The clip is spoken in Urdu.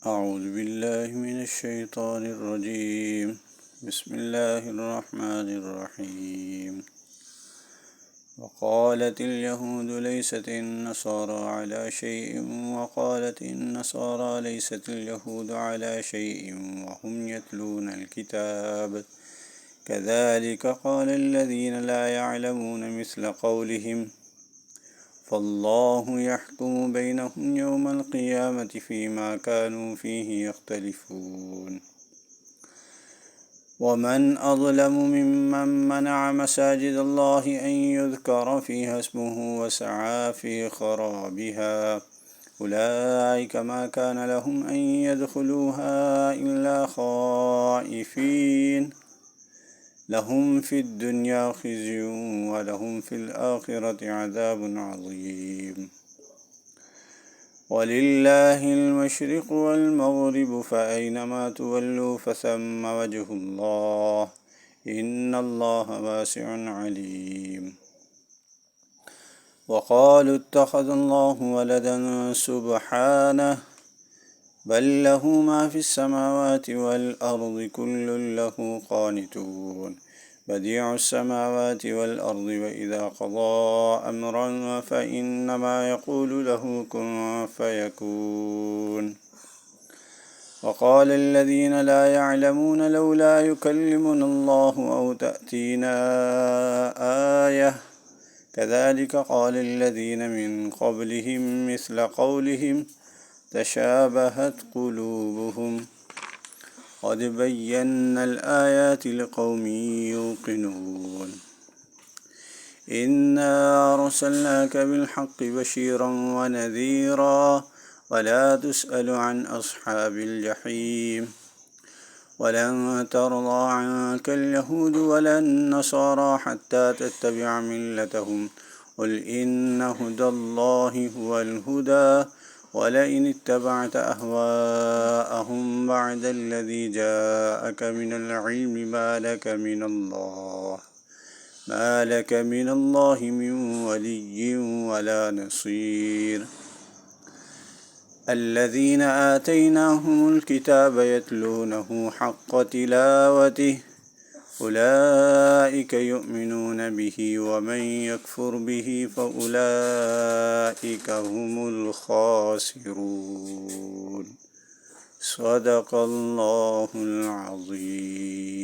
أعوذ بالله من الشيطان الرجيم. بسم الله الرحمن الرحيم. وقالت اليهود ليست النصارى على شيء وقالت النصارى ليست اليهود على شيء وهم يتلون الكتاب كذلك قال الذين لا يعلمون مثل قولهم فالله يحكم بينهم يوم القيامة فيما كانوا فيه يختلفون. ومن أظلم ممن منع مساجد الله أن يذكر فيها اسمه وسعى في خرابها أولئك ما كان لهم أن يدخلوها إلا خائفين لهم في الدنيا خزي ولهم في الآخرة عذاب عظيم. ولله المشرق والمغرب فأينما تولوا فثم وجه الله إن الله واسع عليم. وقالوا اتخذ الله ولدا سبحانه بل له ما في السماوات والأرض كل له قانتون بديع السماوات والأرض وإذا قضى أمرا فإنما يقول له كن فيكون. وقال الذين لا يعلمون لولا يكلمنا الله أو تأتينا آية كذلك قال الذين من قبلهم مثل قولهم تشابهت قلوبهم قد بينا الآيات لقوم يوقنون. إنا أرسلناك بالحق بشيرا ونذيرا ولا تسأل عن أصحاب الجحيم ولن ترضى عنك اليهود ولا النصارى حتى تتبع ملتهم قل إن هدى الله هو الهدى ولئن اتبعت أهواءهم بعد الذي جاءك من العلم ما لك من الله من ولي ولا نصير. الذين آتيناهم الكتاب يتلونه حق تلاوته أولئك يؤمنون به ومن يكفر به فأولئك هم الخاسرون. صدق الله العظيم.